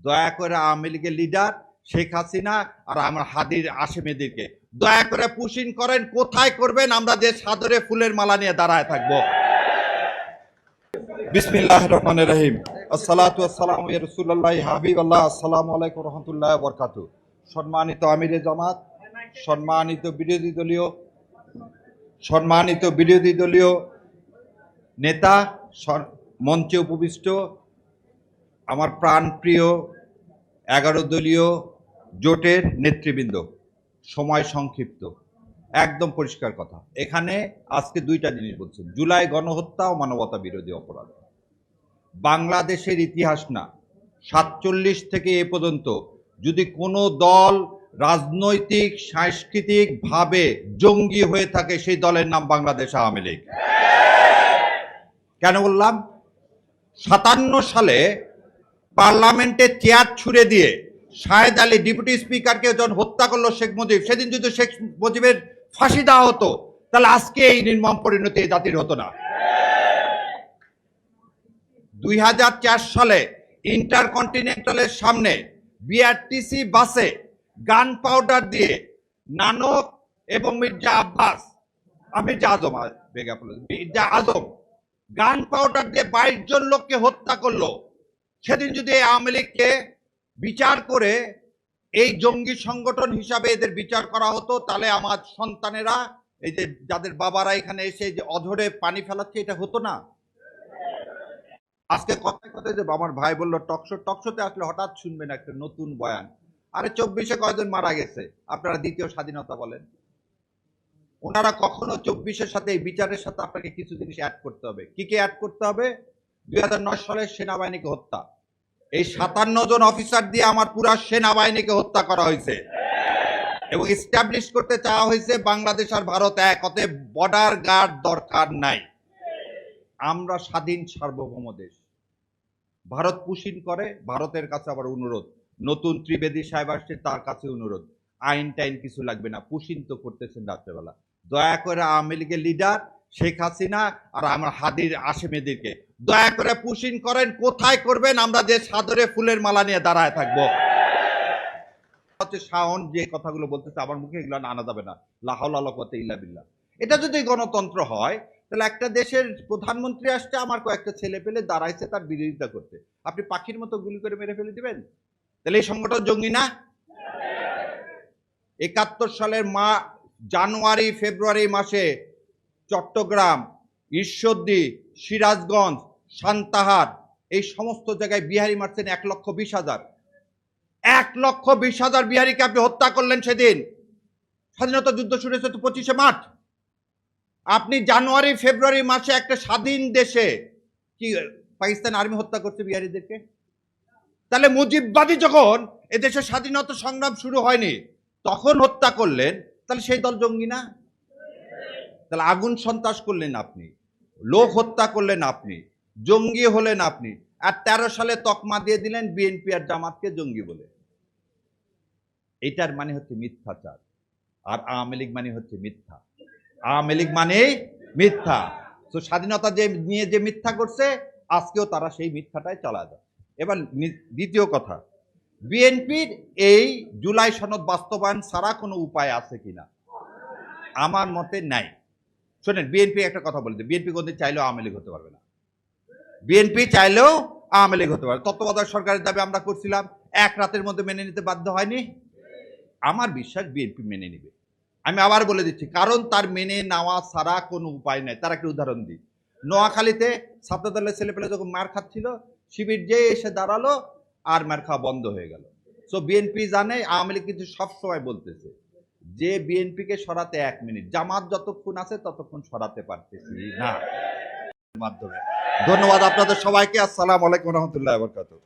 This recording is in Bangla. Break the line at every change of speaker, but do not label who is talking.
দয়া করে আওয়ামী লীগের লিডার শেখ হাসিনা আর আমার হাদির আসামিদেরকে দয়া করে পুশিন করেন, কোথায় করবেন আমরা যে সাদরে ফুলের মালা নিয়ে দাঁড়ায় থাকবো। বিসমিল্লাহির রহমানির রহিম। আসসালাতু ওয়াসসালামু আলা রাসূলিল্লাহ হাবিবাল্লাহ। আসসালামু আলাইকুম ওয়া রাহমাতুল্লাহি ওয়া বারাকাতুহু। সম্মানিত আমিরে জামাত, সম্মানিত বিরোধী দলীয় নেতা, মঞ্চে উপবিষ্ট আমার প্রাণপ্রিয় 11 দলীয় জোটের নেতৃবৃন্দ, সময় সংক্ষিপ্ত, একদম পরিষ্কার কথা। এখানে আজকে দুইটা জিনিস বলছেন, জুলাই গণহত্যা ও মানবতা বিরোধী অপরাধ। বাংলাদেশের ইতিহাস না, 47 থেকে এ পর্যন্ত যদি কোনো দল রাজনৈতিক সাংস্কৃতিকভাবে জঙ্গি হয়ে থাকে সেই দলের নাম বাংলাদেশ আওয়ামী লীগ। কেন বললাম? 57 সালে পার্লামেন্টে চেয়ার ছুড়ে দিয়ে শাহেদ আলী ডেপুটি স্পিকারকে যখন হত্যা করলো শেখ মুজিব, সেদিন যদি শেখ মুজিবের ফাঁসি দেওয়া হতো তাহলে আজকে এই নির্মম পরিণতি এই জাতির হতো না। 2004 সালে ইন্টারকন্টিনেন্টালের সামনে বিআরটিসি বাসে গান পাউডার দিয়ে নানক এবং মির্জা আজম গান পাউডার দিয়ে 22 জন লোককে হত্যা করলো। সেদিন যদি আওয়ামী লীগকে বিচার করে এই জঙ্গি সংগঠন হিসাবে এদের বিচার করা হতো, তাহলে আমার সন্তানেরা, এই যে যাদের বাবারা এখানে এসে যে অধরে পানি ফেলাচ্ছে, এটা হতো না। আজকে কথায় কথায় যে আমার ভাই বললো টকশোতে আসলে হঠাৎ শুনবেন একটা নতুন বয়ান। আরে 24-এ কয়জন মারা গেছে, আপনারা দ্বিতীয় স্বাধীনতা বলেন। ওনারা কখনো 24-এর সাথে এই বিচারের সাথে আপনাকে কিছু জিনিস অ্যাড করতে হবে। কি কি অ্যাড করতে হবে? 2009 সালে সেনাবাহিনীকে হত্যা, এই 57 জন অফিসার দিয়ে আমার পুরা সেনাবাহিনীকে হত্যা করা হয়েছে এবং এস্টাবলিশ করতে চাওয়া হয়েছে বাংলাদেশ আর ভারত এক, অতএব বর্ডার গার্ড দরকার নাই। আমরা স্বাধীন সার্বভৌম দেশ। ভারত পুশিন করে, ভারতের কাছে আবার অনুরোধ, নতুন ত্রিবেদী সাহেব আসছে, তার কাছে অনুরোধ, আইন টাইন কিছু লাগবে না, পুশিন তো করতেছেন রাত্রেবেলা। দয়া করে আওয়ামী লীগের লিডার শেখ হাসিনা আর আমার হাদির আসামিদেরকে দয়া করে পুশিন করেন, কোথায় করবেন আমরা যে সাদরে ফুলের মালা নিয়ে দাঁড়ায় থাকবো। শাওন যে কথাগুলো বলতেছে আমার মুখে এগুলো আনা যাবে না। লা হাওলা ওয়ালা কুওয়াতা ইল্লা বিল্লাহ। এটা যদি গণতন্ত্র হয় তাহলে একটা দেশের প্রধানমন্ত্রী আসছে, আমার কয়েকটা ছেলে পেলে দাঁড়াইছে তার বিরোধিতা করতে, আপনি পাখির মতো গুলি করে মেরে ফেলে দিবেন? তাহলে এই সংগঠন জঙ্গি না? 71 সালের জানুয়ারি ফেব্রুয়ারি মাসে চট্টগ্রাম, ঈশ্বরদী, সিরাজগঞ্জ, সান্তাহার, এই সমস্ত জায়গায় বিহারি মারছেন 1,20,000। 1,20,000 বিহারিকে আপনি হত্যা করলেন সেদিন। স্বাধীনতা যুদ্ধ শুরু হয়েছে তো 25শে মার্চ। আপনি জানুয়ারি ফেব্রুয়ারি মাসে একটা স্বাধীন দেশে কি পাকিস্তান আর্মি হত্যা করছে বিহারিদেরকে? তাহলে মুজিববাদী যখন এদেশে স্বাধীনতা সংগ্রাম শুরু হয়নি তখন হত্যা করলেন, তাহলে সেই দল জঙ্গি না? তাহলে আগুন সন্ত্রাস করলেন আপনি, লোক হত্যা করলেন আপনি, জঙ্গি হলেন আপনি, আর 13 সালে তকমা দিয়ে দিলেন বিএনপি আর জামাতকে জঙ্গি বলে। এটার মানে হচ্ছে মিথ্যাচার। আর আওয়ামী লীগ মানে হচ্ছে মিথ্যা। আওয়ামী লীগ মানে মিথ্যা। তো স্বাধীনতা যে নিয়ে যে মিথ্যা করছে, আজকেও তারা সেই মিথ্যাটাই চালা যায়। এবার দ্বিতীয় কথা, বিএনপির এই জুলাই সনদ বাস্তবায়ন ছাড়া কোনো উপায় আছে কিনা? আমার মতে নাই। শোনেন, বিএনপি একটা কথা বলতে, বিএনপি কোনদিন চাইলেও আওয়ামী লীগ হতে পারবে না। বিএনপি চাইলেও আওয়ামী লীগ হতে পারবে। তত্ত্বাবধায়ক সরকারের দাবি আমরা করছিলাম, এক রাতের মধ্যে মেনে নিতে বাধ্য হয়নি। আমার বিশ্বাস বিএনপি মেনে নিবে। আমি আবার বলে দিচ্ছি, কারণ তার মেনে নেওয়া ছাড়া কোনো উপায় নাই। তার একটা উদাহরণ দিই, নোয়াখালীতে ছাত্রদলের ছেলেপেলে যখন মার খাচ্ছিল, শিবির যে এসে দাঁড়ালো আর মার খাওয়া বন্ধ হয়ে গেল। সো বিএনপি জানে, আওয়ামী লীগ কিন্তু সবসময় বলতেছে যে বিএনপিকে সরাতে 1 মিনিট, জামাত যতক্ষণ আছে ততক্ষণ সরাতে পারতেছি না। মাধ্যমে ধন্যবাদ আপনাদের সবাইকে। আসসালামু আলাইকুম রহমতুল্লাহ বরকাতুহু।